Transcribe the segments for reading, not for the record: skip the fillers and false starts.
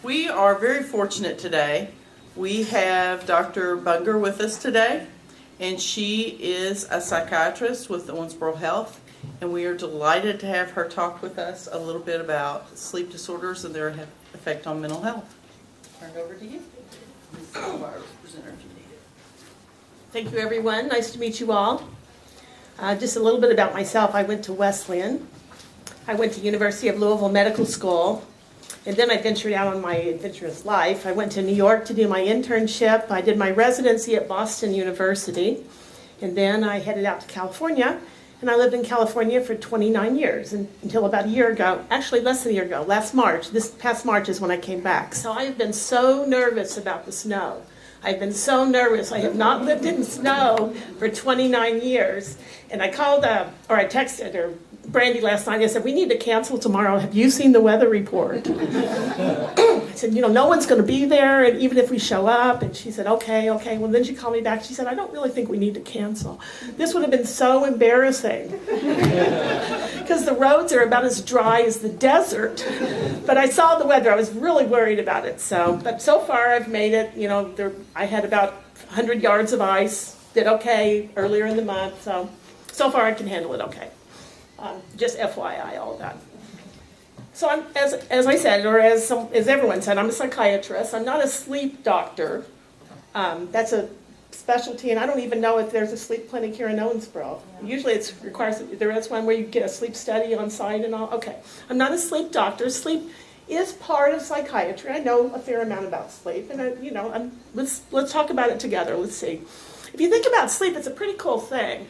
We are very fortunate today. We have Dr. Bunger with us today, and she is a psychiatrist with Owensboro Health, and we are delighted to have her talk with us a little bit about sleep disorders and their effect on mental health. Turn it over to you. Thank you, everyone. Nice to meet you all. Just a little bit about myself. I went to Wesleyan. I went to University of Louisville Medical School, and then I ventured out on my adventurous life. I went to New York to do my internship. I did my residency at Boston University, and then I headed out to California, and I lived in California for 29 years until about a year ago, actually less than a year ago, last March. This past March is when I came back. So I have been so nervous about the snow. I've been so nervous. I have not lived in snow for 29 years. And I called, I texted her, Brandy last night. I said, we need to cancel tomorrow. Have you seen the weather report? I said, no one's going to be there, and even if we show up. And she said, okay. Well, then she called me back. She said, I don't really think we need to cancel. This would have been so embarrassing because the roads are about as dry as the desert. But I saw the weather. I was really worried about it. But so far I've made it. I had about 100 yards of ice. Did okay earlier in the month. So far I can handle it okay. Just FYI, all that. So I'm, as I said, or as everyone said, I'm a psychiatrist. I'm not a sleep doctor. That's a specialty, and I don't even know if there's a sleep clinic here in Owensboro. Yeah. Usually that's one where you get a sleep study on site and all. Okay, I'm not a sleep doctor. Sleep is part of psychiatry. I know a fair amount about sleep, and let's talk about it together. Let's see. If you think about sleep, it's a pretty cool thing.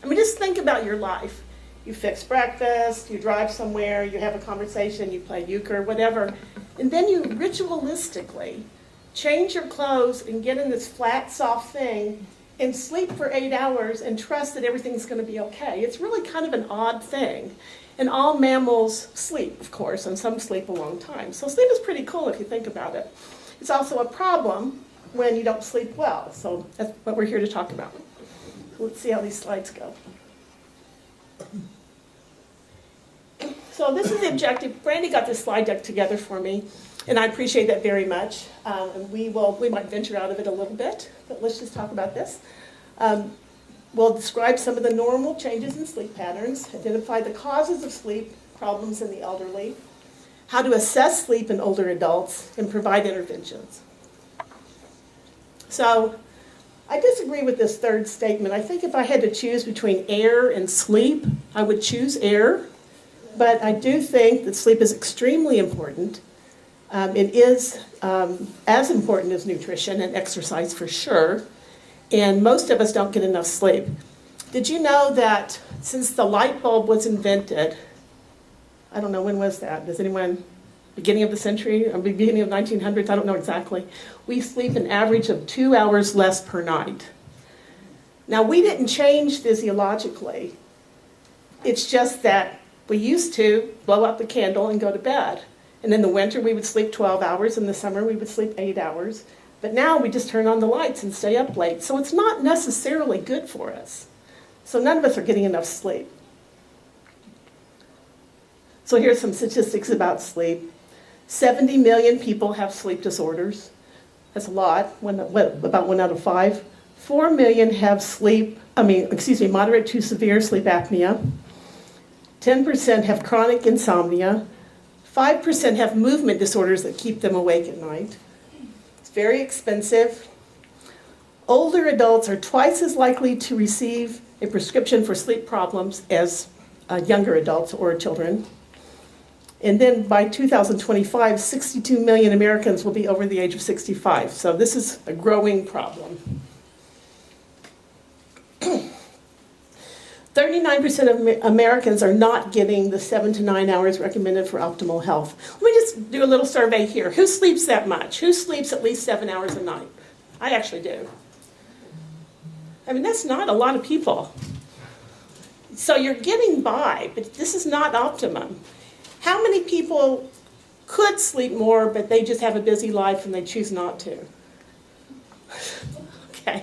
I mean, just think about your life. You fix breakfast, you drive somewhere, you have a conversation, you play euchre, whatever, and then you ritualistically change your clothes and get in this flat, soft thing and sleep for 8 hours and trust that everything's going to be okay. It's really kind of an odd thing. And all mammals sleep, of course, and some sleep a long time. So sleep is pretty cool if you think about it. It's also a problem when you don't sleep well. So that's what we're here to talk about. So let's see how these slides go. So this is the objective. Brandy got this slide deck together for me, and I appreciate that very much. And we might venture out of it a little bit, but let's just talk about this. We'll describe some of the normal changes in sleep patterns, identify the causes of sleep problems in the elderly, how to assess sleep in older adults, and provide interventions. So I disagree with this third statement. I think if I had to choose between air and sleep, I would choose air. But I do think that sleep is extremely important. It is as important as nutrition and exercise for sure. And most of us don't get enough sleep. Did you know that since the light bulb was invented, I don't know, when was that? Does anyone, beginning of the century or beginning of 1900s? I don't know exactly. We sleep an average of 2 hours less per night. Now, we didn't change physiologically. It's just that we used to blow out the candle and go to bed. And in the winter, we would sleep 12 hours. In the summer, we would sleep 8 hours. But now we just turn on the lights and stay up late. So it's not necessarily good for us. So none of us are getting enough sleep. So here's some statistics about sleep. 70 million people have sleep disorders. That's a lot, about 1 out of 5. 4 million have moderate to severe sleep apnea. 10% have chronic insomnia. 5% have movement disorders that keep them awake at night. It's very expensive. Older adults are twice as likely to receive a prescription for sleep problems as younger adults or children. And then by 2025, 62 million Americans will be over the age of 65. So this is a growing problem. 39% of Americans are not getting the 7 to 9 hours recommended for optimal health. Let me just do a little survey here. Who sleeps that much? Who sleeps at least 7 hours a night? I actually do. I mean, that's not a lot of people. So you're getting by, but this is not optimum. How many people could sleep more, but they just have a busy life and they choose not to? Okay.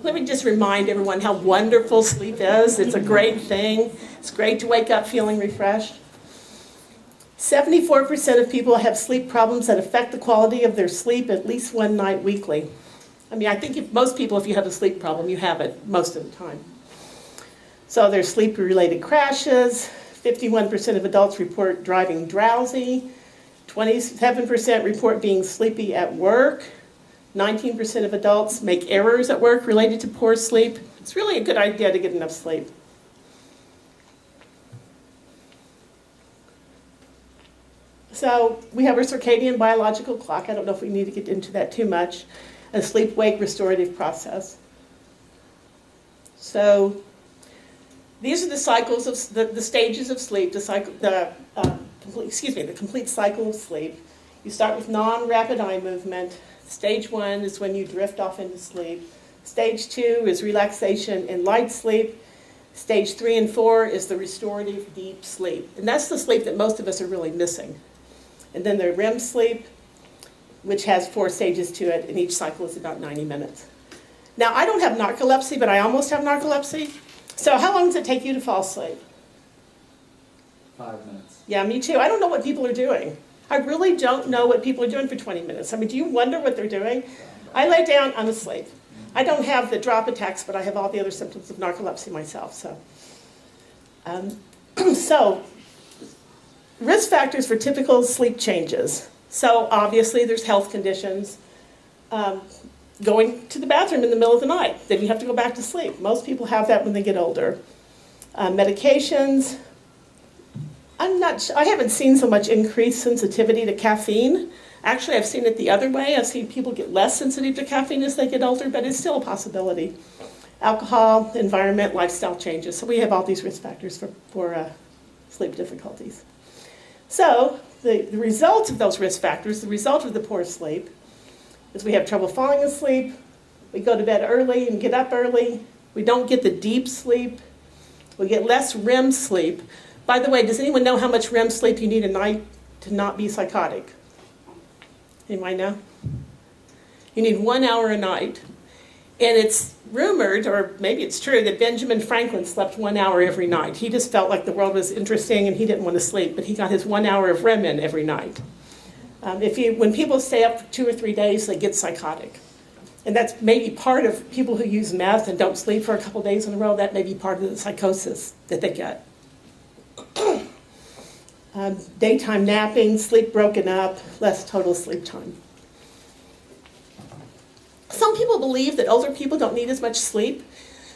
Let me just remind everyone how wonderful sleep is. It's a great thing. It's great to wake up feeling refreshed. 74% of people have sleep problems that affect the quality of their sleep at least one night weekly. I mean, I think most people, if you have a sleep problem, you have it most of the time. So there's sleep-related crashes. 51% of adults report driving drowsy. 27% report being sleepy at work. 19% of adults make errors at work related to poor sleep. It's really a good idea to get enough sleep. So we have our circadian biological clock. I don't know if we need to get into that too much. A sleep-wake restorative process. So these are the cycles of the stages of sleep. The complete cycle of sleep. You start with non-rapid eye movement. Stage 1 is when you drift off into sleep. Stage 2 is relaxation and light sleep. Stage 3 and 4 is the restorative deep sleep. And that's the sleep that most of us are really missing. And then the REM sleep, which has 4 stages to it, and each cycle is about 90 minutes. Now, I don't have narcolepsy, but I almost have narcolepsy. So how long does it take you to fall asleep? 5 minutes. Yeah, me too. I don't know what people are doing. I really don't know what people are doing for 20 minutes. I mean, do you wonder what they're doing? I lay down, I'm asleep. I don't have the drop attacks, but I have all the other symptoms of narcolepsy myself. So, risk factors for typical sleep changes. So obviously there's health conditions. Going to the bathroom in the middle of the night, then you have to go back to sleep. Most people have that when they get older. Medications. I haven't seen so much increased sensitivity to caffeine. Actually, I've seen it the other way. I've seen people get less sensitive to caffeine as they get older, but it's still a possibility. Alcohol, environment, lifestyle changes. So we have all these risk factors for sleep difficulties. So the result of those risk factors, the result of the poor sleep, is we have trouble falling asleep, we go to bed early and get up early, we don't get the deep sleep, we get less REM sleep. By the way, does anyone know how much REM sleep you need a night to not be psychotic? Anyone know? You need 1 hour a night. And it's rumored, or maybe it's true, that Benjamin Franklin slept 1 hour every night. He just felt like the world was interesting and he didn't want to sleep, but he got his 1 hour of REM in every night. When people stay up for 2 or 3 days, they get psychotic. And that's maybe part of people who use meth and don't sleep for a couple days in a row, that may be part of the psychosis that they get. Daytime napping, sleep broken up, less total sleep time. Some people believe that older people don't need as much sleep.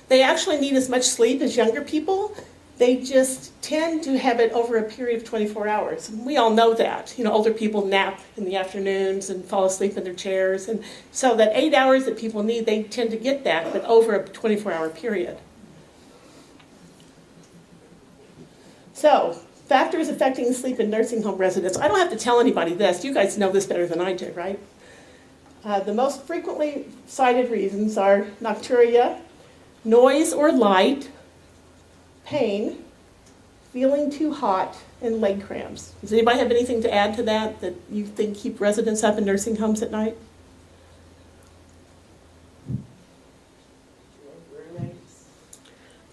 They actually need as much sleep as younger people. They just tend to have it over a period of 24 hours. And we all know that. You know, older people nap in the afternoons and fall asleep in their chairs. And so that 8 hours that people need, they tend to get that, but over a 24-hour period. So, factors affecting sleep in nursing home residents. I don't have to tell anybody this. You guys know this better than I do, right? The most frequently cited reasons are nocturia, noise or light, pain, feeling too hot, and leg cramps. Does anybody have anything to add to that you think keep residents up in nursing homes at night?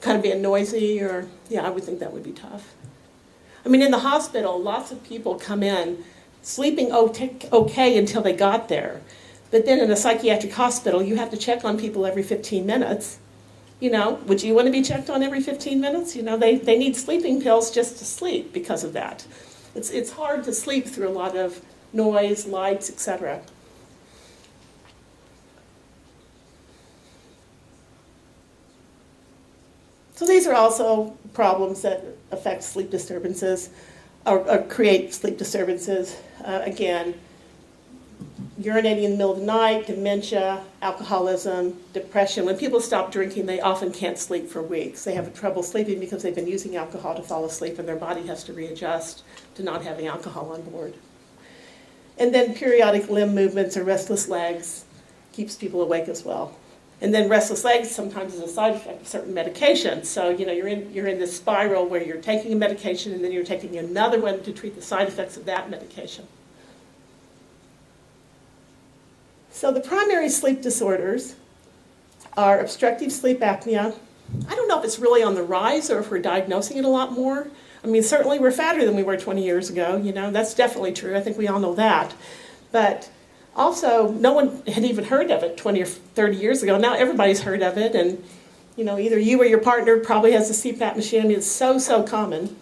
Kind of being noisy, or, yeah, I would think that would be tough. I mean, in the hospital, lots of people come in sleeping okay until they got there. But then in a psychiatric hospital, you have to check on people every 15 minutes. You know, would you want to be checked on every 15 minutes? You know, they need sleeping pills just to sleep because of that. It's hard to sleep through a lot of noise, lights, etc. So these are also problems that affect sleep disturbances or create sleep disturbances. Again, urinating in the middle of the night, dementia, alcoholism, depression. When people stop drinking, they often can't sleep for weeks. They have trouble sleeping because they've been using alcohol to fall asleep and their body has to readjust to not having alcohol on board. And then periodic limb movements or restless legs keeps people awake as well. And then restless legs sometimes is a side effect of certain medications. So, you know, you're in this spiral where you're taking a medication and then you're taking another one to treat the side effects of that medication. So the primary sleep disorders are obstructive sleep apnea. I don't know if it's really on the rise or if we're diagnosing it a lot more. I mean, certainly we're fatter than we were 20 years ago, that's definitely true. I think we all know that. But also, no one had even heard of it 20 or 30 years ago. Now everybody's heard of it, and either you or your partner probably has a CPAP machine. I mean, it's so common.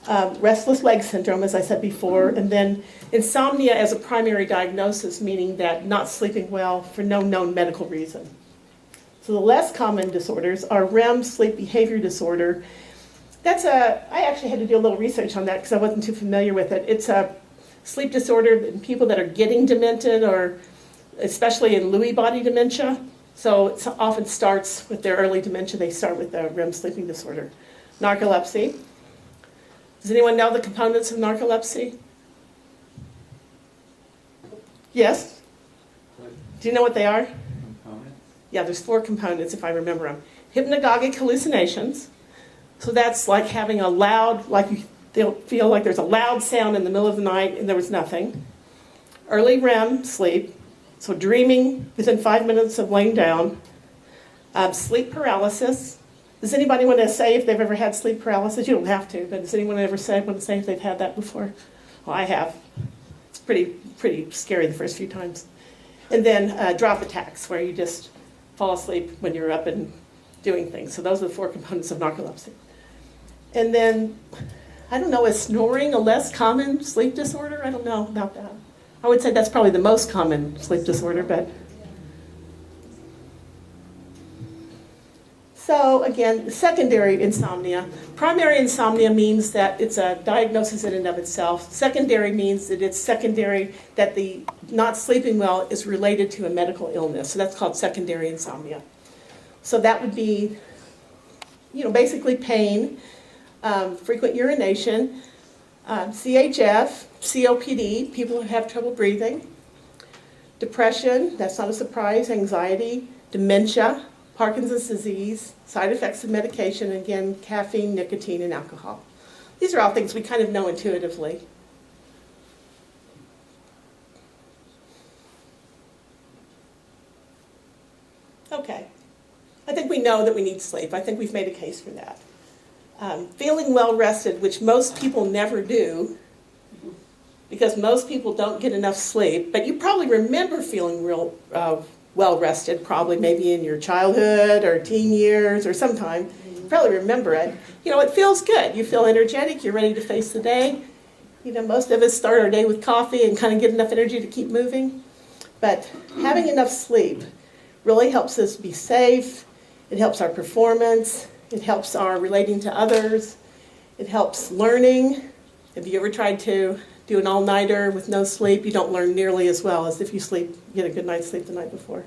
Restless leg syndrome, as I said before, and then insomnia as a primary diagnosis, meaning that not sleeping well for no known medical reason. So the less common disorders are REM, sleep behavior disorder. I actually had to do a little research on that because I wasn't too familiar with it. It's a sleep disorder in people that are getting demented, or especially in Lewy body dementia. So it often starts with their early dementia. They start with the REM sleeping disorder. Narcolepsy. Does anyone know the components of narcolepsy? Yes? Do you know what they are? Components? Yeah, there's 4 components if I remember them. Hypnagogic hallucinations. So that's like having a loud, they'll feel like there's a loud sound in the middle of the night and there was nothing. Early REM sleep, so dreaming within 5 minutes of laying down. Sleep paralysis. Does anybody want to say if they've ever had sleep paralysis? You don't have to, but does anyone ever want to say if they've had that before? Well, I have. It's pretty scary the first few times. And then drop attacks, where you just fall asleep when you're up and doing things. So those are the 4 components of narcolepsy. And then, I don't know, is snoring a less common sleep disorder? I don't know about that. I would say that's probably the most common sleep disorder, but... So again, secondary insomnia. Primary insomnia means that it's a diagnosis in and of itself. Secondary means that it's secondary, that the not sleeping well is related to a medical illness. So that's called secondary insomnia. So that would be, basically pain, frequent urination, CHF, COPD, people who have trouble breathing, depression, that's not a surprise, anxiety, dementia, Parkinson's disease, side effects of medication, and again, caffeine, nicotine, and alcohol. These are all things we kind of know intuitively. Okay. I think we know that we need sleep. I think we've made a case for that. Feeling well rested, which most people never do, because most people don't get enough sleep, but you probably remember feeling real well rested, probably maybe in your childhood or teen years or sometime. You probably remember it. It feels good. You feel energetic. You're ready to face the day. Most of us start our day with coffee and kind of get enough energy to keep moving. But having enough sleep really helps us be safe. It helps our performance. It helps our relating to others. It helps learning. Have you ever tried to do an all-nighter with no sleep? You don't learn nearly as well as if you get a good night's sleep the night before.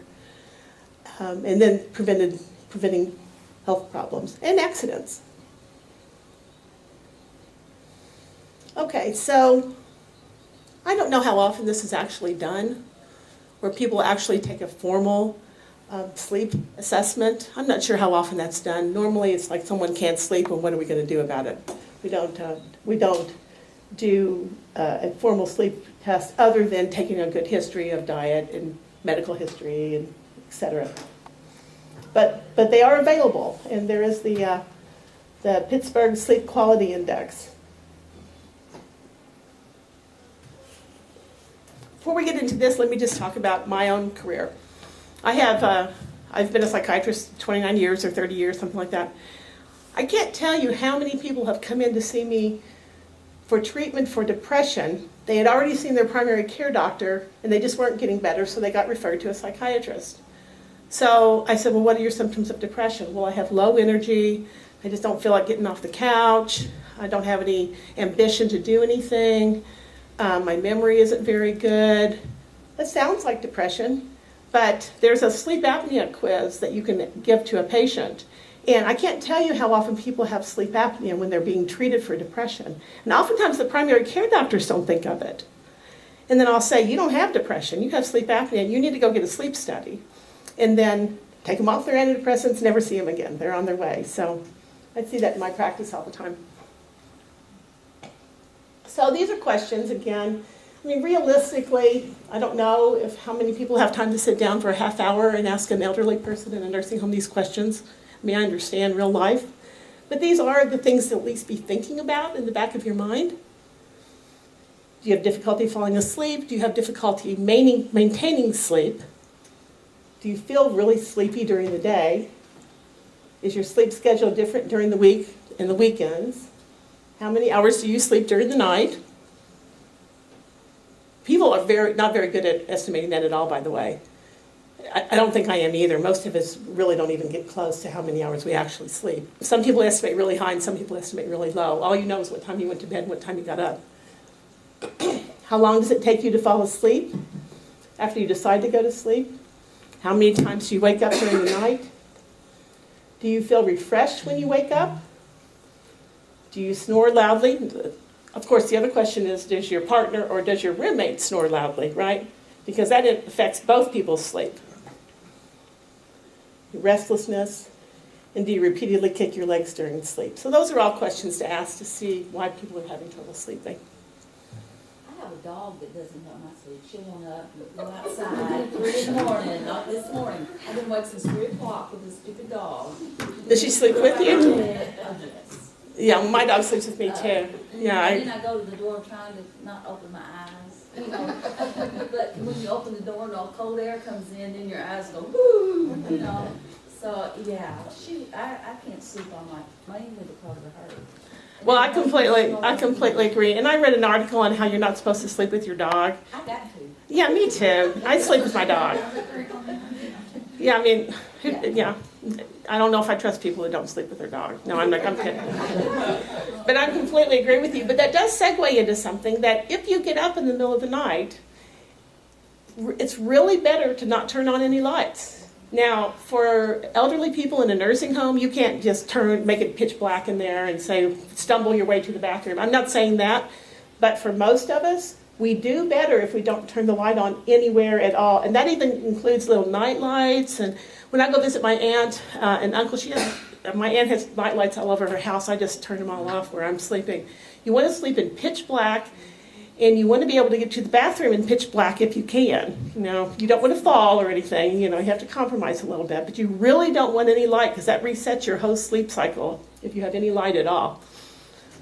And then preventing health problems and accidents. Okay, so I don't know how often this is actually done, where people actually take a formal sleep assessment. I'm not sure how often that's done. Normally it's like someone can't sleep and what are we going to do about it? We don't do a formal sleep test other than taking a good history of diet and medical history and et cetera. But they are available, and there is the Pittsburgh Sleep Quality Index. Before we get into this, let me just talk about my own career. I've been a psychiatrist 29 years or 30 years, something like that. I can't tell you how many people have come in to see me for treatment for depression. They had already seen their primary care doctor, and they just weren't getting better, so they got referred to a psychiatrist. So I said, well, what are your symptoms of depression? Well, I have low energy. I just don't feel like getting off the couch. I don't have any ambition to do anything. My memory isn't very good. That sounds like depression. But there's a sleep apnea quiz that you can give to a patient. And I can't tell you how often people have sleep apnea when they're being treated for depression. And oftentimes the primary care doctors don't think of it. And then I'll say, you don't have depression, you have sleep apnea, you need to go get a sleep study. And then take them off their antidepressants, never see them again. They're on their way. So I see that in my practice all the time. So these are questions, again. I mean, realistically, I don't know how many people have time to sit down for a half hour and ask an elderly person in a nursing home these questions. I mean, I understand real life, But these are the things to at least be thinking about in the back of your mind. Do you have difficulty falling asleep? Do you have difficulty maintaining sleep? Do you feel really sleepy during the day? Is your sleep schedule different during the week and the weekends? How many hours do you sleep during the night? People are not very good at estimating that at all, by the way. I don't think I am either. Most of us really don't even get close to how many hours we actually sleep. Some people estimate really high and some people estimate really low. All you know is what time you went to bed and what time you got up. How long does it take you to fall asleep after you decide to go to sleep? How many times do you wake up during the night? Do you feel refreshed when you wake up? Do you snore loudly? Of course, the other question is, does your partner or does your roommate snore loudly, right? Because that affects both people's sleep. Restlessness, and do you repeatedly kick your legs during sleep? So those are all questions to ask to see why people are having trouble sleeping. I have a dog that doesn't know my sleep. She'll want to go outside 3 in the morning, not this morning. I've been awake since 3 o'clock with this stupid dog. Does she sleep with you? Oh, yes. Yeah, my dog sleeps with me too. Yeah. And then I go to the door trying to not open my eyes. You know, but when you open the door and all cold air comes in, then your eyes go, whoo, you know. So, yeah, I can't sleep on mainly because of her. Well, I completely agree. And I read an article on how you're not supposed to sleep with your dog. I got to. Yeah, me too. I sleep with my dog. Yeah, I mean, yeah. I don't know if I trust people who don't sleep with their dog. No, I'm kidding. But I completely agree with you. But that does segue into something that if you get up in the middle of the night, it's really better to not turn on any lights. Now, for elderly people in a nursing home, you can't just make it pitch black in there and say, stumble your way to the bathroom. I'm not saying that, but for most of us, we do better if we don't turn the light on anywhere at all. And that even includes little night lights. And when I go visit my aunt and uncle, my aunt has night lights all over her house. I just turn them all off where I'm sleeping. You want to sleep in pitch black. And you want to be able to get to the bathroom in pitch black if you can. You know, you don't want to fall or anything. You know, you have to compromise a little bit. But you really don't want any light because that resets your whole sleep cycle if you have any light at all.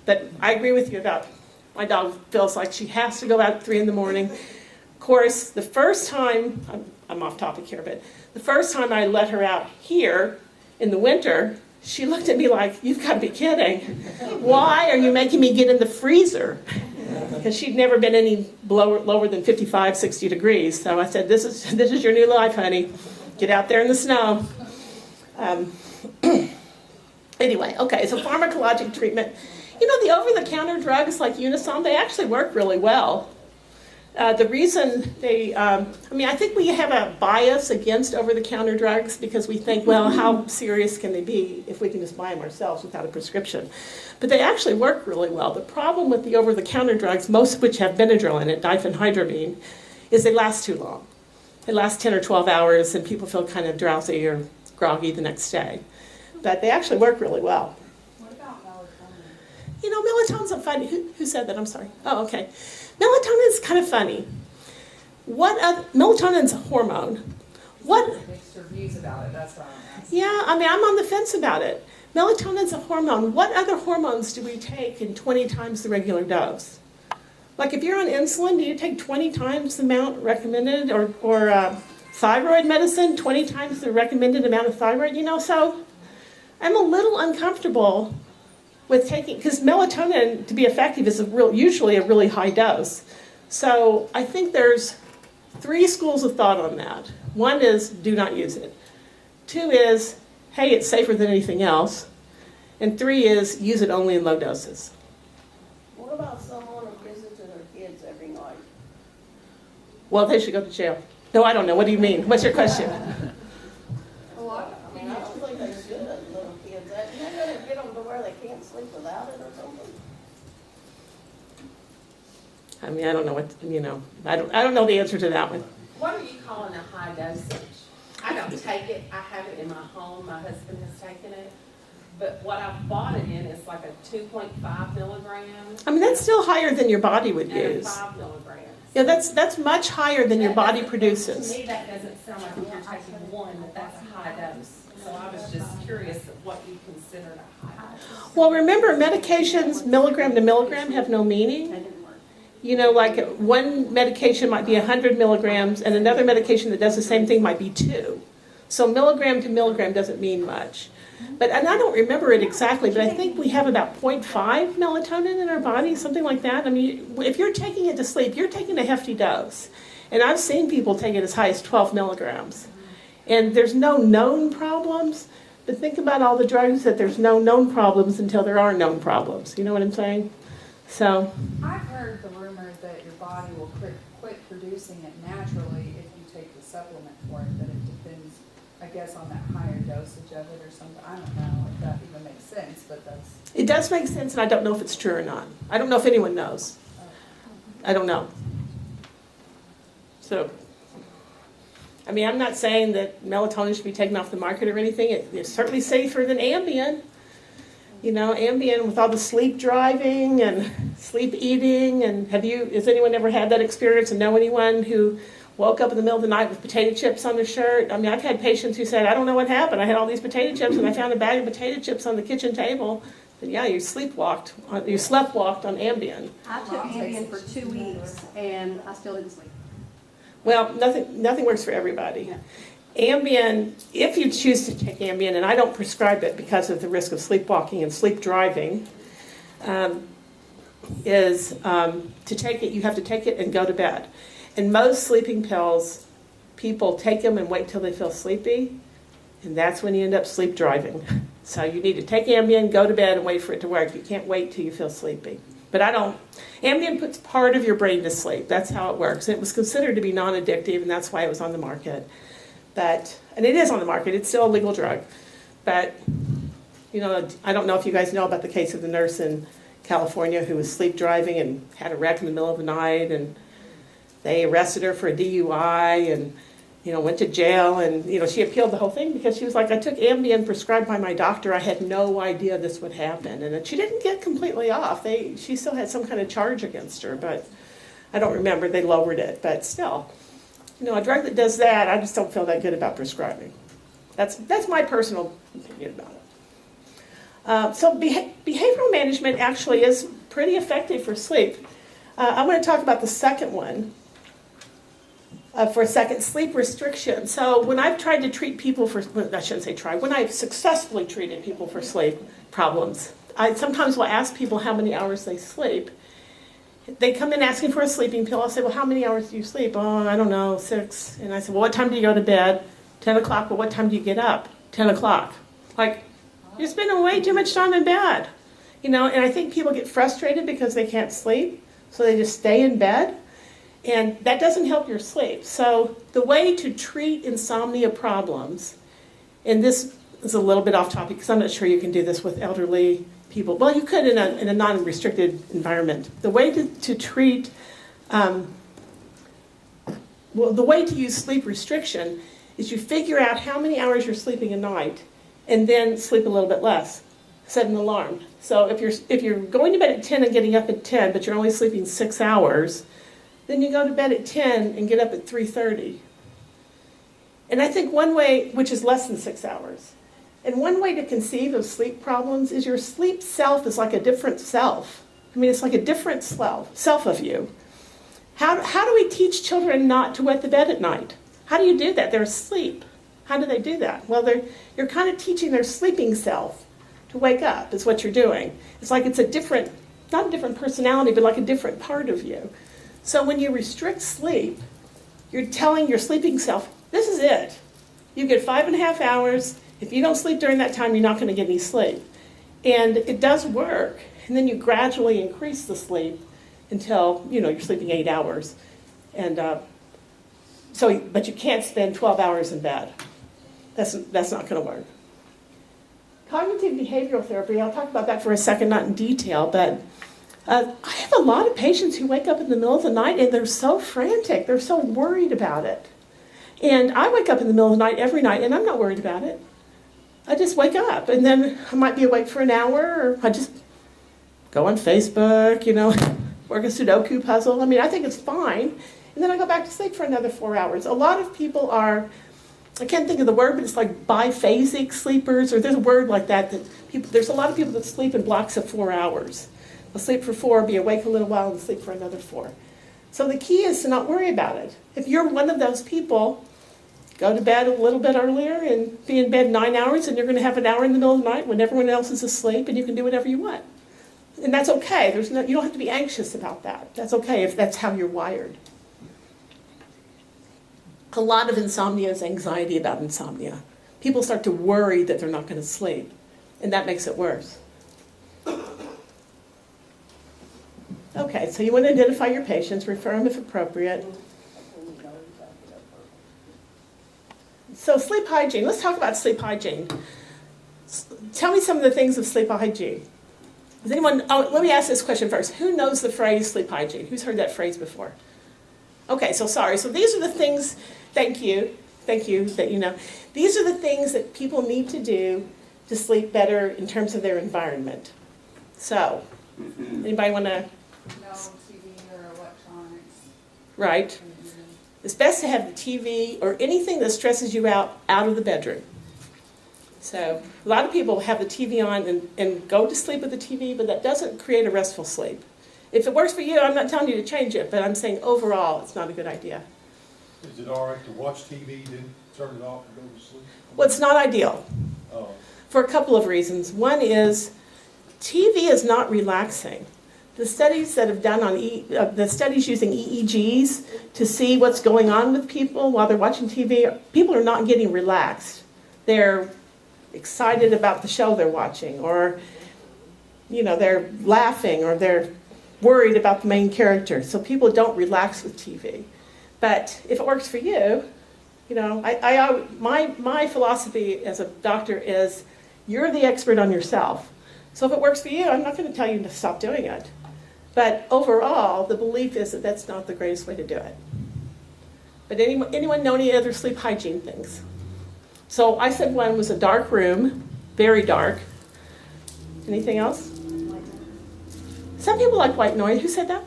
But I agree with you about my dog feels like she has to go out at 3 in the morning. Of course, the first time, I'm off topic here, but the first time I let her out here in the winter, she looked at me like, you've got to be kidding. Why are you making me get in the freezer? Because she'd never been any lower than 55, 60 degrees. So I said, this is your new life, honey. Get out there in the snow. Anyway, okay, so pharmacologic treatment. You know, the over-the-counter drugs like Unisom, they actually work really well. The reason I think we have a bias against over-the-counter drugs because we think, well, how serious can they be if we can just buy them ourselves without a prescription? But they actually work really well. The problem with the over-the-counter drugs, most of which have Benadryl in it, diphenhydramine, is they last too long. They last 10 or 12 hours and people feel kind of drowsy or groggy the next day. But they actually work really well. What about melatonin? You know, melatonin's a funny, who said that? I'm sorry. Oh, okay. Melatonin is kind of funny. Melatonin's a hormone. Mixed reviews about it, that's why I'm asking. Yeah, I mean, I'm on the fence about it. Melatonin's a hormone. What other hormones do we take in 20 times the regular dose? Like if you're on insulin, do you take 20 times the amount recommended? Or thyroid medicine, 20 times the recommended amount of thyroid? You know, so I'm a little uncomfortable with taking, because melatonin, to be effective, is usually a really high dose. So I think there's 3 schools of thought on that. 1 is, do not use it. 2 is, hey, it's safer than anything else. And 3 is, use it only in low doses. What about someone who visits their kids every night? Well, they should go to jail. No, I don't know. What do you mean? What's your question? Well, I mean, I don't think they should, little kids. You're going to get them to where they can't sleep without it or something? I mean, I don't know what, you know, I don't know the answer to that one. What are you calling a high dosage? I don't take it, I have it in my home, my husband has taken it, but what I've bought it in is like a 2.5 milligrams. I mean, that's still higher than your body would And a use. 5 milligrams. Yeah, that's much higher than your body To produces. me, that doesn't sound like if you're taking one, that's a high dose. So I was just curious of what you considered a high dose. Well, remember, medications, milligram to milligram, have no meaning. That didn't work. You know, like one medication might be 100 milligrams, and another medication that does the same thing might be 2. So milligram to milligram doesn't mean much. And I don't remember it exactly, but I think we have about 0.5 melatonin in our body, something like that. I mean, if you're taking it to sleep, you're taking a hefty dose. And I've seen people take it as high as 12 milligrams. And there's no known problems, but think about all the drugs that there's no known problems until there are known problems. You know what I'm saying? So, I've heard the rumor that your body will quit producing it naturally if you take the supplement for it, that it depends, I guess, on that higher dosage of it or something. I don't know if that even makes sense, but that's... it does make sense, and I don't know if it's true or not. I don't know if anyone knows. I don't know. So, I mean, I'm not saying that melatonin should be taken off the market or anything. It's certainly safer than Ambien. You know, Ambien with all the sleep driving and sleep eating. And has anyone ever had that experience and know anyone who woke up in the middle of the night with potato chips on their shirt? I mean, I've had patients who said, I don't know what happened. I had all these potato chips and I found a bag of potato chips on the kitchen table. But yeah, you sleepwalked on Ambien. I took Ambien for 2 weeks and I still didn't sleep. Well, nothing works for everybody. Ambien, if you choose to take Ambien, and I don't prescribe it because of the risk of sleepwalking and sleep driving, is to take it, you have to take it and go to bed. And most sleeping pills, people take them and wait till they feel sleepy, and that's when you end up sleep driving. So you need to take Ambien, go to bed, and wait for it to work. You can't wait till you feel sleepy. But Ambien puts part of your brain to sleep. That's how it works. It was considered to be non-addictive, and that's why it was on the market. And it is on the market. It's still a legal drug. But, you know, I don't know if you guys know about the case of the nurse in California who was sleep driving and had a wreck in the middle of the night, and they arrested her for a DUI and, you know, went to jail. And, you know, she appealed the whole thing because she was like, I took Ambien prescribed by my doctor. I had no idea this would happen. And she didn't get completely off. She still had some kind of charge against her, but I don't remember. They lowered it, but still. You know, a drug that does that, I just don't feel that good about prescribing. That's my personal opinion about it. So behavioral management actually is pretty effective for sleep. I'm going to talk about the second one for a second, sleep restriction. So when I've tried to treat people when I've successfully treated people for sleep problems, I sometimes will ask people how many hours they sleep. They come in asking for a sleeping pill. I'll say, well, how many hours do you sleep? Oh, I don't know, 6. And I say, well, what time do you go to bed? 10 o'clock. Well, what time do you get up? 10 o'clock. Like, you're spending way too much time in bed. You know, and I think people get frustrated because they can't sleep, so they just stay in bed. And that doesn't help your sleep. So the way to treat insomnia problems, and this is a little bit off topic because I'm not sure you can do this with elderly people. Well, you could in a non-restricted environment. The way to treat, the way to use sleep restriction is you figure out how many hours you're sleeping a night, and then sleep a little bit less. Set an alarm. So if you're going to bed at 10 and getting up at 10, but you're only sleeping 6 hours, then you go to bed at 10 and get up at 3:30. And I think one way, which is less than 6 hours. And one way to conceive of sleep problems is your sleep self is like a different self. I mean, it's like a different self of you. How do we teach children not to wet the bed at night? How do you do that? They're asleep. How do they do that? Well, you're kind of teaching their sleeping self to wake up, is what you're doing. It's like it's not a different personality, but like a different part of you. So when you restrict sleep, you're telling your sleeping self, this is it. You get 5.5 hours. If you don't sleep during that time, you're not going to get any sleep. And it does work. And then you gradually increase the sleep until, you're sleeping 8 hours. And but you can't spend 12 hours in bed. That's not going to work. Cognitive behavioral therapy, I'll talk about that for a second, not in detail, but I have a lot of patients who wake up in the middle of the night and they're so frantic. They're so worried about it. And I wake up in the middle of the night every night and I'm not worried about it. I just wake up, and then I might be awake for an hour, or I just go on Facebook, work a Sudoku puzzle. I mean, I think it's fine. And then I go back to sleep for another 4 hours. A lot of people are I can't think of the word, but it's like biphasic sleepers, or there's a word like that people, there's a lot of people that sleep in blocks of 4 hours. They'll sleep for 4, be awake a little while, and sleep for another 4. So the key is to not worry about it. If you're one of those people, go to bed a little bit earlier and be in bed 9 hours, and you're going to have an hour in the middle of the night when everyone else is asleep, and you can do whatever you want. And that's okay. You don't have to be anxious about that. That's okay if that's how you're wired. A lot of insomnia is anxiety about insomnia. People start to worry that they're not going to sleep, and that makes it worse. Okay, so you want to identify your patients, refer them if appropriate. So sleep hygiene. Let's talk about sleep hygiene. Tell me some of the things of sleep hygiene. Does anyone, let me ask this question first. Who knows the phrase sleep hygiene? Who's heard that phrase before? Okay, so sorry. So these are the things, thank you, that you know. These are the things that people need to do to sleep better in terms of their environment. So, anybody want to? No TV or electronics. Right. It's best to have the TV or anything that stresses you out of the bedroom. So a lot of people have the TV on and go to sleep with the TV, but that doesn't create a restful sleep. If it works for you, I'm not telling you to change it, but I'm saying overall it's not a good idea. Is it all right to watch TV, then turn it off and go to sleep? Well, it's not ideal Oh, for a couple of reasons. One is TV is not relaxing. The studies that have done on the studies using EEGs to see what's going on with people while they're watching TV, people are not getting relaxed. They're excited about the show they're watching, or they're laughing, or they're worried about the main character. So people don't relax with TV. But if it works for you, my philosophy as a doctor is you're the expert on yourself. So if it works for you, I'm not going to tell you to stop doing it. But overall, the belief is that that's not the greatest way to do it. But anyone know any other sleep hygiene things? So I said one was a dark room, very dark. Anything else? Some people like white noise. Who said that?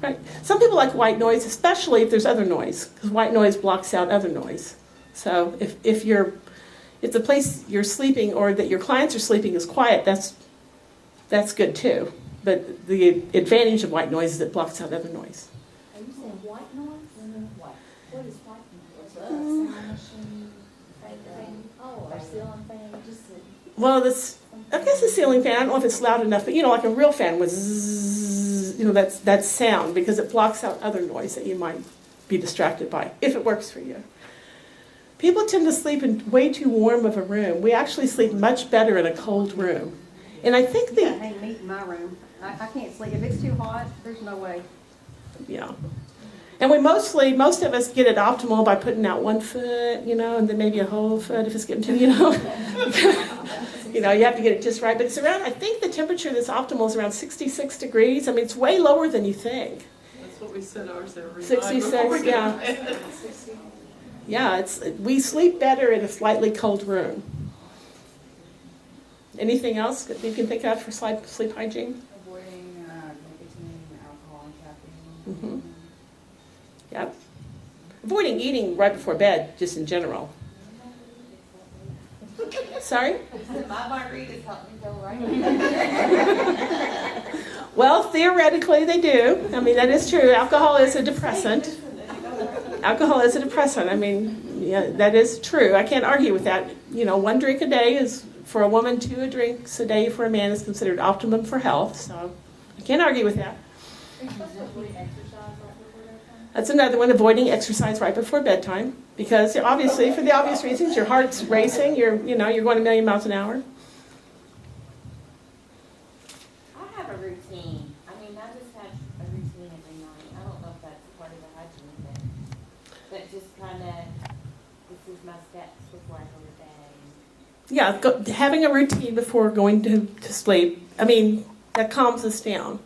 Right. Some people like white noise, especially if there's other noise, because white noise blocks out other noise. So if the place you're sleeping or that your clients are sleeping is quiet, that's good too. But the advantage of white noise is it blocks out other noise. Are you saying white noise? What is white noise? Sound machine, fan, or ceiling fan, Well, I guess the ceiling fan, I don't know if it's loud enough, but like a real fan was zzz, that's sound, because it blocks out other noise that you might be distracted by, if it works for you. People tend to sleep in way too warm of a room. We actually sleep much better in a cold room. And I think You gotta hang meat in my room. I can't sleep. If it's too hot, there's no way. Yeah. And most of us get it optimal by putting out 1 foot, and then maybe a whole foot if it's getting too, you have to get it just right. But it's around, I think the temperature that's optimal is around 66 degrees. I mean, it's way lower than you think. That's what we set ours every 66, night before we yeah. go to bed. Yeah, we sleep better in a slightly cold room. Anything else that you can think of for sleep hygiene? Avoiding nicotine, alcohol, and caffeine. Mm-hmm. Yep. Avoiding eating right before bed, just in general. Sorry? My margaritas help me go right. Well, theoretically they do. I mean, that is true. Alcohol is a depressant. Alcohol is a depressant. I mean, yeah, that is true. I can't argue with that. 1 drink a day is, for a woman, 2 drinks a day for a man is considered optimum for health. So I can't argue with that. That's another one, avoiding exercise right before bedtime. Because obviously, for the obvious reasons, your heart's racing, you're going a million miles an hour. I have a routine. I just have a routine every night. I don't know if that's part of the hygiene thing. But just kind of, this is my steps before I go to bed. Yeah, having a routine before going to sleep, that calms us down.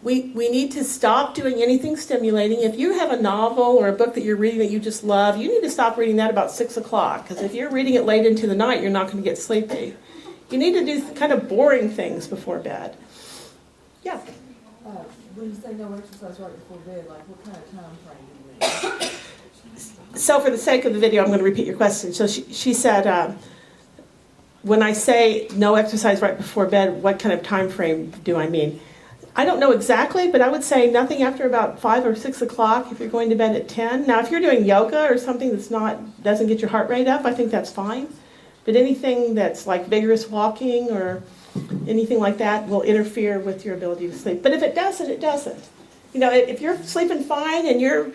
We need to stop doing anything stimulating. If you have a novel or a book that you're reading that you just love, you need to stop reading that about 6 o'clock. Because if you're reading it late into the night, you're not going to get sleepy. You need to do kind of boring things before bed. Yeah. When you say no exercise right before bed, like what kind of time frame do you need? So for the sake of the video, I'm going to repeat your question. So she said, when I say no exercise right before bed, what kind of time frame do I mean? I don't know exactly, but I would say nothing after about 5 or 6 o'clock if you're going to bed at 10. Now, if you're doing yoga or something doesn't get your heart rate up, I think that's fine. But anything that's like vigorous walking or anything like that will interfere with your ability to sleep. But if it doesn't, it doesn't. You know, if you're sleeping fine and you're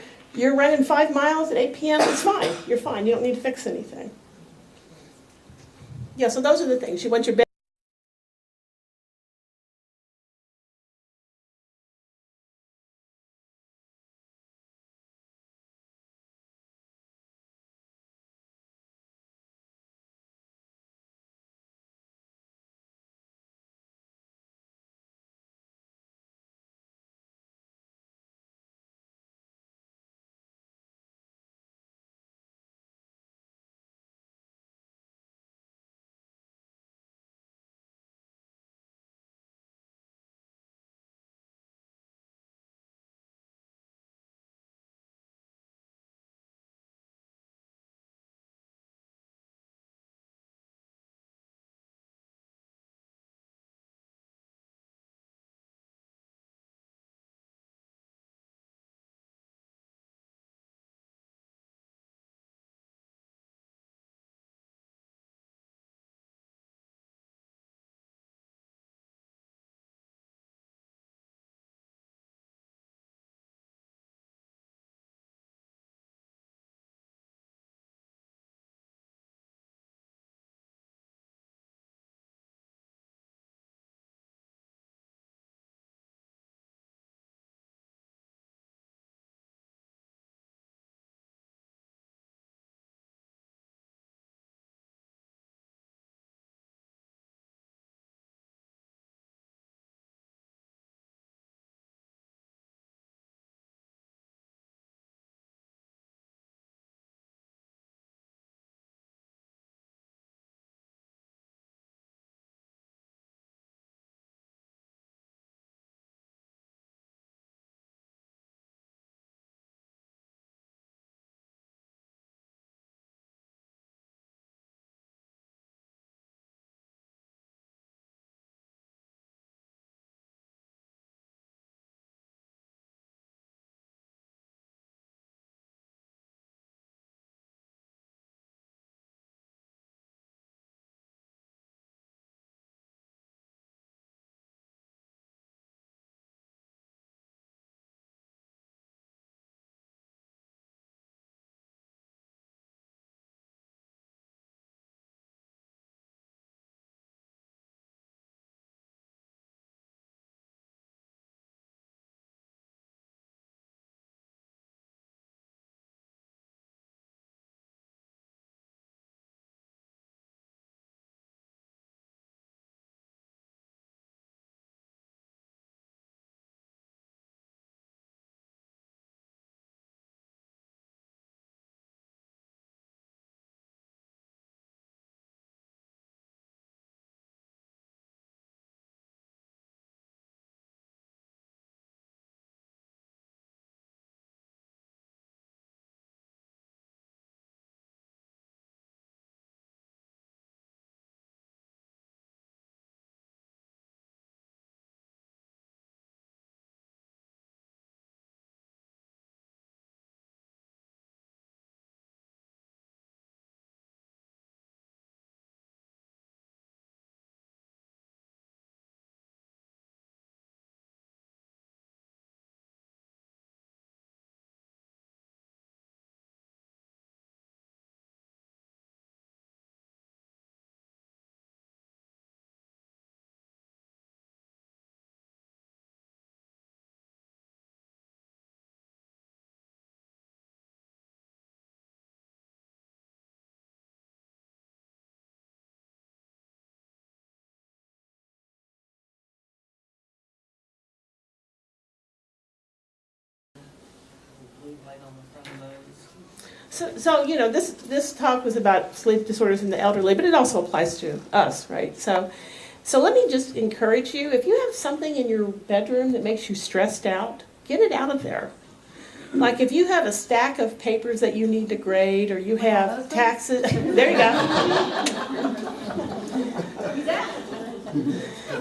running 5 miles at 8 p.m., it's fine. You're fine. You don't need to fix anything. Yeah, so those are the things. You want your bed. So you know, this talk was about sleep disorders in the elderly, but it also applies to us, right? So let me just encourage you, if you have something in your bedroom that makes you stressed out, get it out of there. Like if you have a stack of papers that you need to grade, or you have taxes, there you go.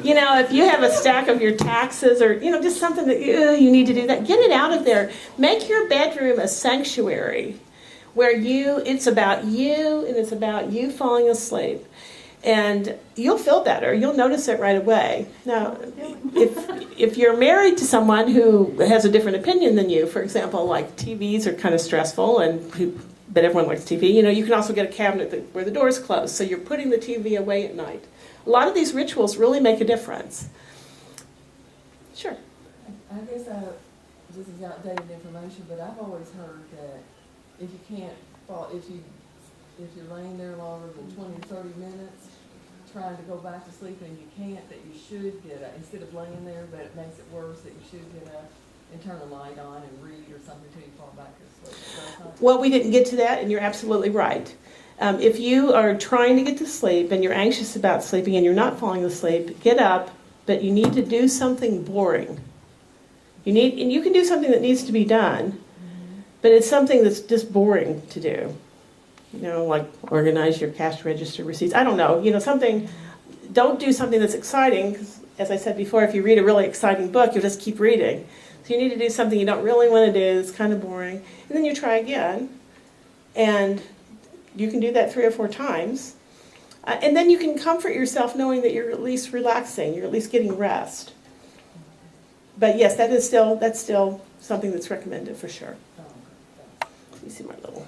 You know, if you have a stack of your taxes, or, you know, just something that you need to do that, get it out of there. Make your bedroom a sanctuary where it's about you and it's about you falling asleep. And you'll feel better. You'll notice it right away. Now, if you're married to someone who has a different opinion than you, for example, like TVs are kind of stressful, but everyone likes TV, you know, you can also get a cabinet where the door's closed, so you're putting the TV away at night. A lot of these rituals really make a difference. Sure. I guess this is outdated information, but I've always heard that if you can't fall, if you're laying there longer than 20 or 30 minutes trying to go back to sleep and you can't, that you should get up, instead of laying there, but it makes it worse, that you should get up and turn the light on and read or something till you fall back to sleep. Well, we didn't get to that, and you're absolutely right. If you are trying to get to sleep and you're anxious about sleeping and you're not falling asleep, get up, but you need to do something boring. And you can do something that needs to be done, but it's something that's just boring to do. You know, like organize your cash register receipts. I don't know, you know, don't do something that's exciting, because as I said before, if you read a really exciting book, you'll just keep reading. So you need to do something you don't really want to do, it's kind of boring. And then you try again, and you can do that 3 or 4 times. And then you can comfort yourself knowing that you're at least relaxing, you're at least getting rest. But yes, that's still something that's recommended for sure. Let me see my little...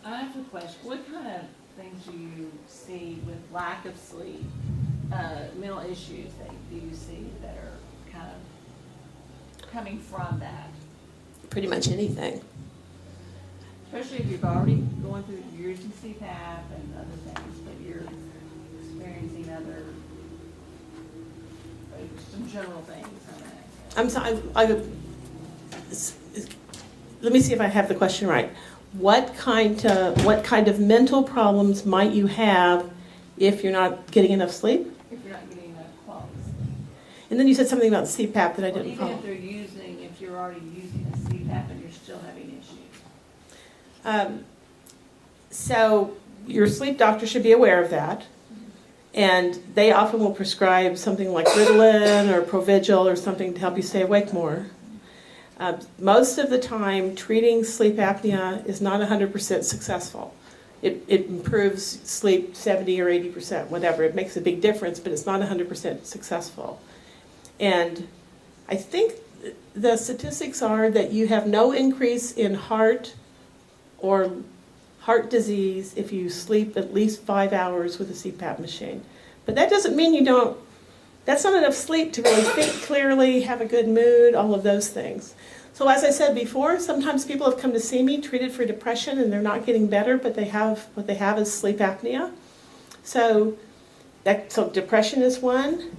I have a question. What kind of things do you see with lack of sleep, mental issues that do you see that are kind of coming from that? Pretty much anything. Especially if you've already going through, you're using CPAP and other things, but you're experiencing some general things. I'm sorry, let me see if I have the question right. What kind of mental problems might you have if you're not getting enough sleep? If you're not getting enough quality sleep. And then you said something about CPAP that I didn't Even follow. if you're already using a CPAP and you're still having issues. So your sleep doctor should be aware of that. And they often will prescribe something like Ritalin or Provigil or something to help you stay awake more. Most of the time, treating sleep apnea is not 100% successful. It improves sleep 70 or 80%, whatever. It makes a big difference, but it's not 100% successful. And I think the statistics are that you have no increase in heart or heart disease if you sleep at least 5 hours with a CPAP machine. But that doesn't mean that's not enough sleep to really think clearly, have a good mood, all of those things. So as I said before, sometimes people have come to see me treated for depression and they're not getting better, but what they have is sleep apnea. So depression is one.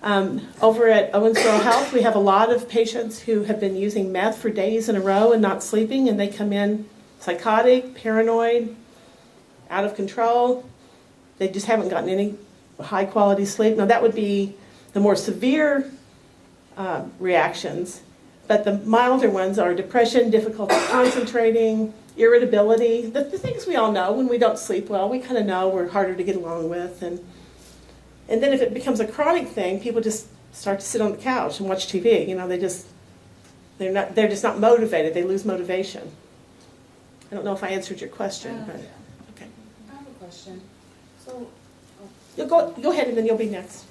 Over at Owensboro Health, we have a lot of patients who have been using meth for days in a row and not sleeping, and they come in psychotic, paranoid, out of control. They just haven't gotten any high quality sleep. Now that would be the more severe reactions, but the milder ones are depression, difficulty concentrating, irritability, the things we all know when we don't sleep well. We kind of know we're harder to get along with. And then if it becomes a chronic thing, people just start to sit on the couch and watch TV. You know, they're just not motivated. They lose motivation. I don't know if I answered your question, but okay. I have a question. So, You'll go ahead and then you'll be next.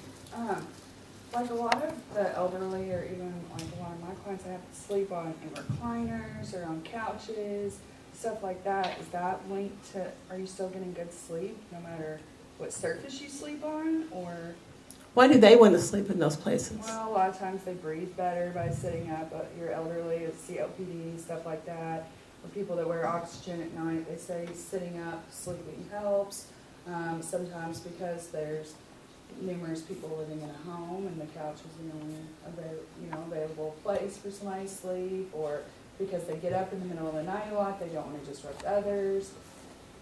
like a lot of the elderly, or even like a lot of my clients, I have to sleep in recliners or on couches, stuff like that. Is that linked to, are you still getting good sleep no matter what surface you sleep on, or? Why do they want to sleep in those places? Well, a lot of times they breathe better by sitting up. You're elderly, it's COPD, stuff like that. For people that wear oxygen at night, they say sitting up, sleeping helps. Sometimes because there's numerous people living in a home and the couch is the only available place for somebody to sleep, or because they get up in the middle of the night a lot, they don't want to disrupt others.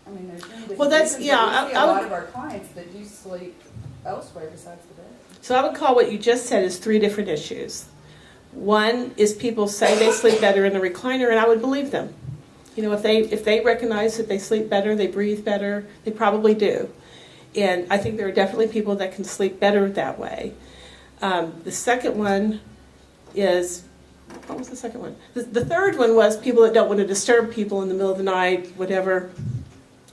I mean, there's many different reasons, but we see a lot of our clients that do sleep elsewhere besides the bed. So I would call what you just said is 3 different issues. One is people say they sleep better in the recliner, and I would believe them. You know, if they recognize that they sleep better, they breathe better, they probably do. And I think there are definitely people that can sleep better that way. The second one is, what was the second one? The third one was people that don't want to disturb people in the middle of the night, whatever.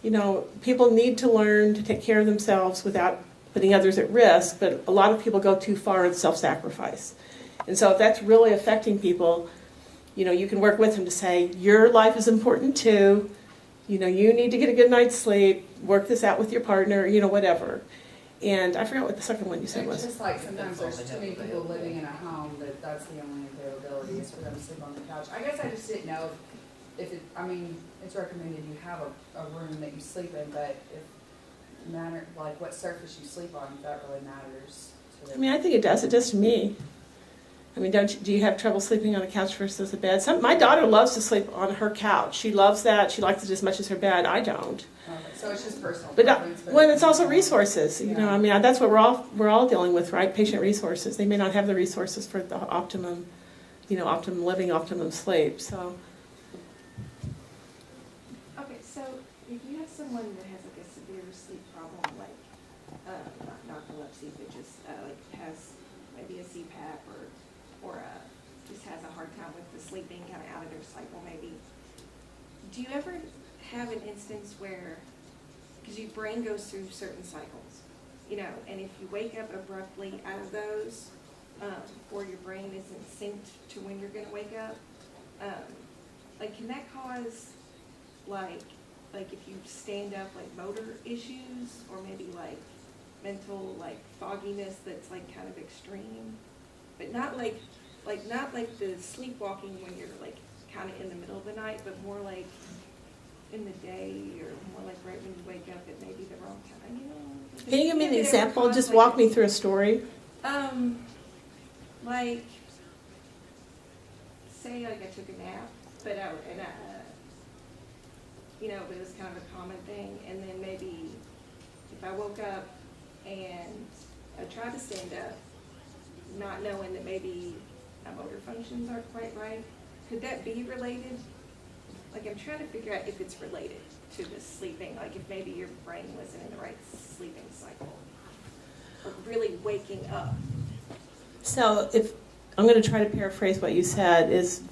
You know, people need to learn to take care of themselves without putting others at risk, but a lot of people go too far in self-sacrifice. And so if that's really affecting people, you know, you can work with them to say, your life is important too. You know, you need to get a good night's sleep, work this out with your partner, you know, whatever. And I forgot what the second one you said It's was. just like sometimes there's too many people living in a home that that's the only availability is for them to sleep on the couch. I guess I just didn't know if it, I mean, it's recommended you have a room that you sleep in, but if matter, like what surface you sleep on, if that really matters to I them. mean, I think it does. It does to me. I mean, do you have trouble sleeping on a couch versus a bed? My daughter loves to sleep on her couch. She loves that. She likes it as much as her bed. I don't. Okay, so it's just personal But preference. well, it's also resources. You know, Yeah. I mean, that's what we're all dealing with, right? Patient resources. They may not have the resources for the optimum, you know, optimum living, optimum sleep. So. Okay, so if you have someone that has like a severe sleep problem, like not narcolepsy, but just like has maybe a CPAP or just has a hard time with the sleeping, kind of out of their cycle, maybe. Do you ever have an instance where, because your brain goes through certain cycles, you know, and if you wake up abruptly out of those, or your brain isn't synced to when you're going to wake up, like can that cause like if you stand up, like motor issues, or maybe like mental like fogginess that's like kind of extreme, but not like the sleepwalking when you're like kind of in the middle of the night, but more like in the day, or more like right when you wake up at maybe the wrong time, you know? Can you give me an Did it ever example? cause, Just like, walk me through a story. Like, say like I took a nap, but you know, but it was kind of a common thing, and then maybe if I woke up and I tried to stand up, not knowing that maybe my motor functions aren't quite right, could that be related? Like I'm trying to figure out if it's related to the sleeping, like if maybe your brain wasn't in the right sleeping cycle, or really waking up. So if I'm going to try to paraphrase what you said is,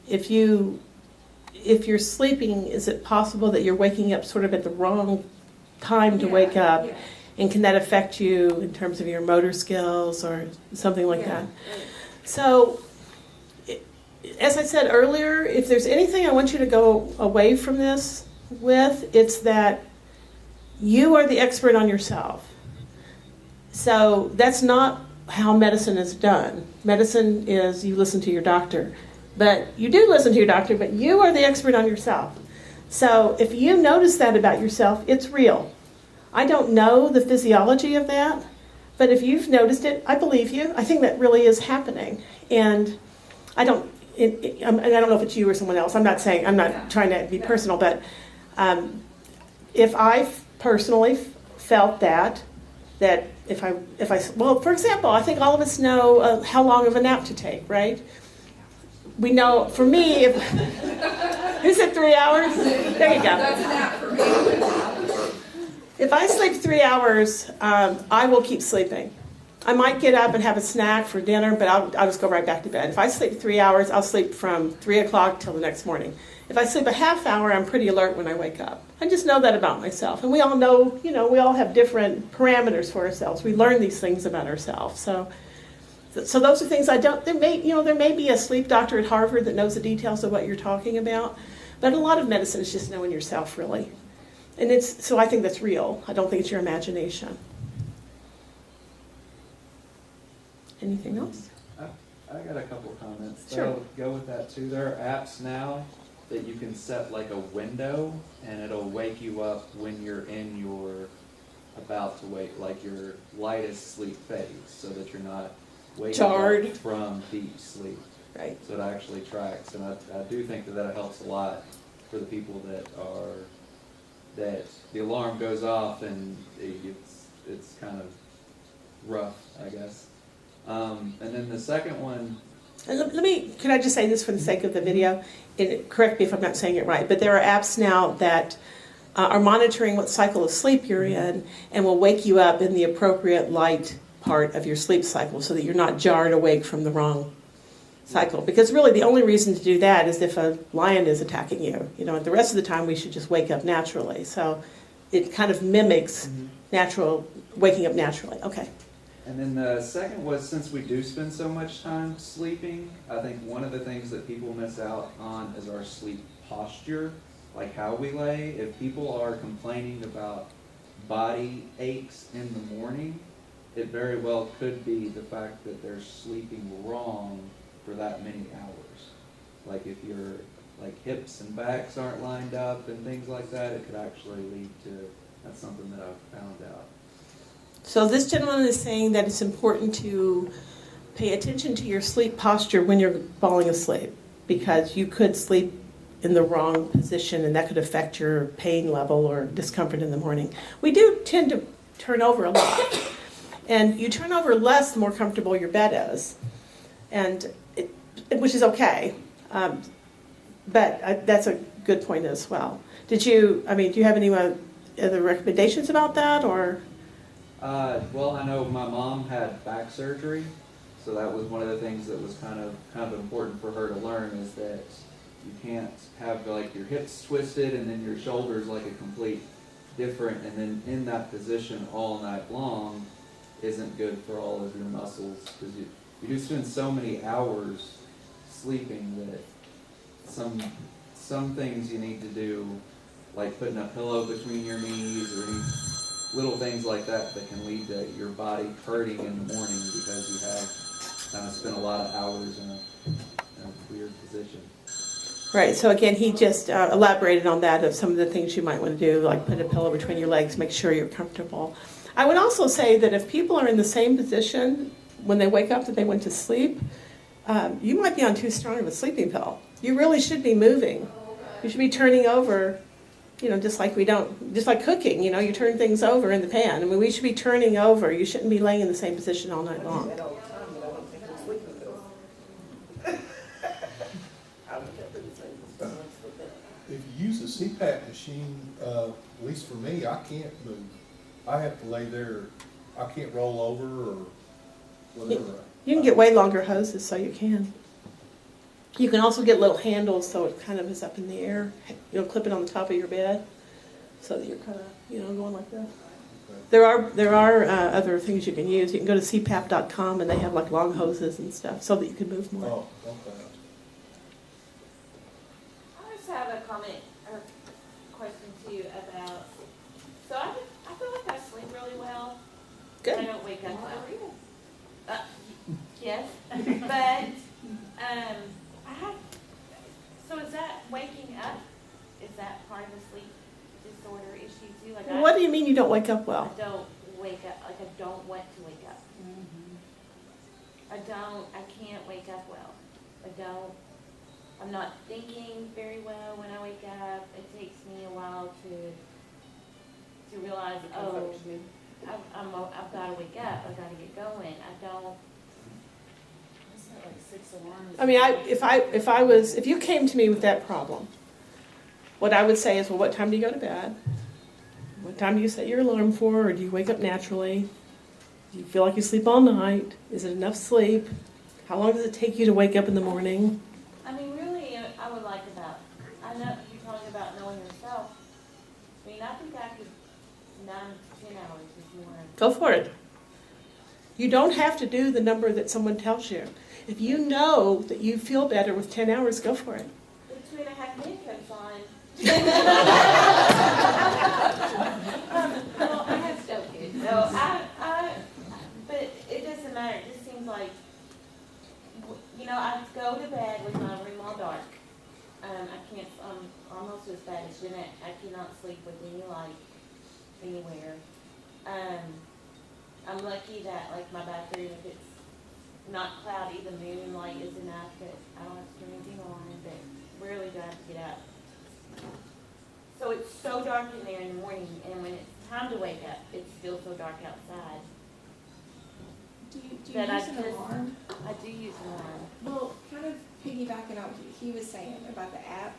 if you're sleeping, is it possible that you're waking up sort of at the wrong time to wake up? Yeah. And can that affect you in terms of your motor skills or something like that? Right. So, as I said earlier, if there's anything I want you to go away from this with, it's that you are the expert on yourself. So that's not how medicine is done. Medicine is you listen to your doctor. But you do listen to your doctor, but you are the expert on yourself. So if you notice that about yourself, it's real. I don't know the physiology of that, but if you've noticed it, I believe you. I think that really is happening. And I don't know if it's you or someone else. I'm not trying to be personal, but if I personally felt that if I, well, for example, I think all of us know how long of a nap to take, right? We know, for me, who said 3 hours? There you go. That's a nap for me. If I sleep 3 hours, I will keep sleeping. I might get up and have a snack for dinner, but I'll just go right back to bed. If I sleep 3 hours, I'll sleep from 3 o'clock till the next morning. If I sleep a half hour, I'm pretty alert when I wake up. I just know that about myself. And we all know, you know, we all have different parameters for ourselves. We learn these things about ourselves. So those are things there may be a sleep doctor at Harvard that knows the details of what you're talking about, but a lot of medicine is just knowing yourself, really. And so I think that's real. I don't think it's your imagination. Anything else? I got a couple of comments. Sure. That'll go with that too. There are apps now that you can set like a window, and it'll wake you up when you're in your about to wake, like your lightest sleep phase, so that you're not waking Jarred. up from deep sleep. Right. So it actually tracks, and I do think that helps a lot for the people that the alarm goes off and it's kind of rough, I guess. And then the second one, And can I just say this for the sake of the video? And correct me if I'm not saying it right, but there are apps now that are monitoring what cycle of sleep you're in and will wake you up in the appropriate light part of your sleep cycle so that you're not jarred awake from the wrong cycle. Because really the only reason to do that is if a lion is attacking you. You know, the rest of the time we should just wake up naturally. So it kind of mimics natural, waking up naturally. Okay. and then the second was, since we do spend so much time sleeping, I think one of the things that people miss out on is our sleep posture, like how we lay. If people are complaining about body aches in the morning, it very well could be the fact that they're sleeping wrong for that many hours. Like if your hips and backs aren't lined up and things like that, it could actually lead to, that's something that I've found out. So this gentleman is saying that it's important to pay attention to your sleep posture when you're falling asleep, because you could sleep in the wrong position and that could affect your pain level or discomfort in the morning. We do tend to turn over a lot, and you turn over less the more comfortable your bed is, and which is okay, but that's a good point as well. Do you have any other recommendations about that, or? Well, I know my mom had back surgery, so that was one of the things that was kind of important for her to learn, is that you can't have your hips twisted and then your shoulders like a complete different, and then in that position all night long isn't good for all of your muscles, because you do spend so many hours sleeping that some things you need to do, like putting a pillow between your knees or any little things like that can lead to your body hurting in the morning because you have kind of spent a lot of hours in a weird position. Right, so again, he just elaborated on that, of some of the things you might want to do, like put a pillow between your legs, make sure you're comfortable. I would also say that if people are in the same position when they wake up that they went to sleep, you might be on too strong of a sleeping pill. You really should be moving. You should be turning over, just like cooking, you turn things over in the pan. I mean, we should be turning over. You shouldn't be laying in the same position all night long. If you use a CPAP machine, at least for me, I can't move. I have to lay there, I can't roll over or whatever. You can get way longer hoses, so you can. You can also get little handles, so it kind of is up in the air. Clip it on the top of your bed, so that you're kind of, going like this. Okay. There are other things you can use. You can go to cpap.com, and they have long hoses and stuff, so that you can move more. Oh, okay. I just have a comment or question to you about, so I feel like I sleep really well. Good. I don't wake up well. Yes, but, so is that waking up, is that part of the sleep disorder issue too? What do you mean you don't wake up well? I don't wake up, I don't want to wake up. I can't wake up well. I'm not thinking very well when I wake up. It takes me a while to realize, I've got to wake up. I've got to get going. I mean, if you came to me with that problem, what I would say is, well, what time do you go to bed? What time do you set your alarm for, or do you wake up naturally? Do you feel like you sleep all night? Is it enough sleep? How long does it take you to wake up in the morning? I mean, really, I would like I know you're talking about knowing yourself. I mean, I think I could 9 to 10 hours if you want. Go for it. You don't have to do the number that someone tells you. If you know that you feel better with 10 hours, go for it. The 2.5 minute comes on. Well, I have stuff here. No, but it doesn't matter. It just seems like, I go to bed with my room all dark. I'm almost as bad as Jeanette. I cannot sleep with any light anywhere. I'm lucky that, my bathroom, if it's not cloudy, the moonlight is enough that I don't have to turn anything on, but rarely do I have to get up. So it's so dark in there in the morning, and when it's time to wake up, it's still so dark outside. Do you That I use an just- alarm? I do use an alarm. Well, kind of piggybacking on what he was saying about the app,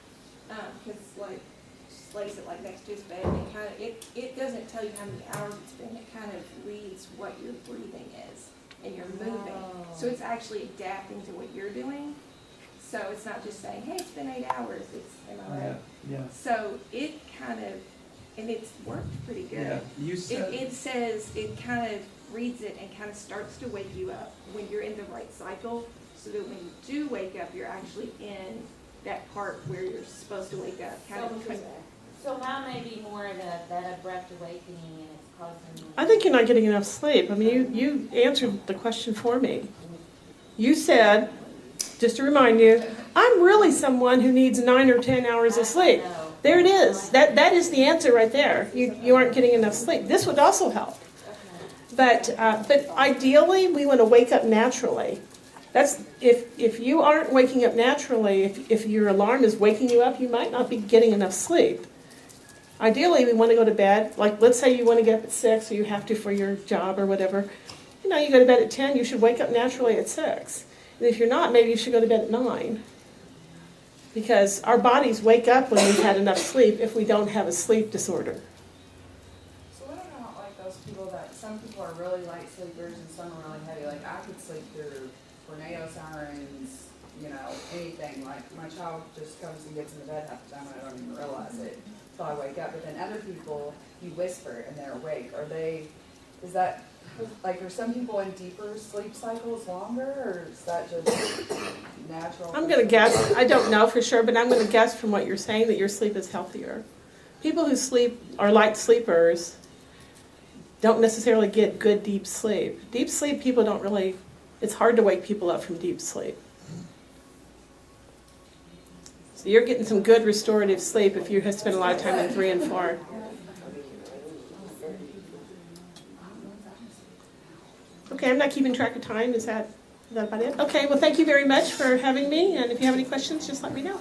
because like, just lays it like next to his bed, and it kind of, it doesn't tell you how many hours it's been, it kind of reads what your breathing is, and you're moving. So it's actually adapting to what you're doing. So it's not just saying, hey, it's been 8 hours, it's, am I right? Yeah, So it kind of, and it's worked pretty good. yeah, you said. It says, it kind of reads it and kind of starts to wake you up when you're in the right cycle, so that when you do wake up, you're actually in that part where you're supposed to wake up. Kind of. So mine may be more of that abrupt awakening and it's causing me. I think you're not getting enough sleep. I mean, you answered the question for me. You said, just to remind you, I'm really someone who needs 9 or 10 hours of sleep. There it is. That is the answer right there. You aren't getting enough sleep. This would also help. But ideally, we want to wake up naturally. That's if you aren't waking up naturally, if your alarm is waking you up, you might not be getting enough sleep. Ideally, we want to go to bed. Like, let's say you want to get up at 6, or you have to for your job or whatever. You know, you go to bed at 10. You should wake up naturally at 6. And if you're not, maybe you should go to bed at 9. Because our bodies wake up when we've had enough sleep if we don't have a sleep disorder. So what about like those people that, some people are really light sleepers and some are really heavy, like I could sleep through tornado sirens, you know, anything, like my child just comes and gets into bed half the time and I don't even realize it until I wake up, but then other people, you whisper and they're awake, is that, like, are some people in deeper sleep cycles longer, or is that just natural? I'm going to guess, I don't know for sure, but I'm going to guess from what you're saying that your sleep is healthier. People who sleep, are light sleepers, don't necessarily get good deep sleep. Deep sleep, people don't really, it's hard to wake people up from deep sleep. So you're getting some good restorative sleep if you have spent a lot of time in 3 and 4. Okay, I'm not keeping track of time. Is that about it? Okay, well, thank you very much for having me, and if you have any questions, just let me know.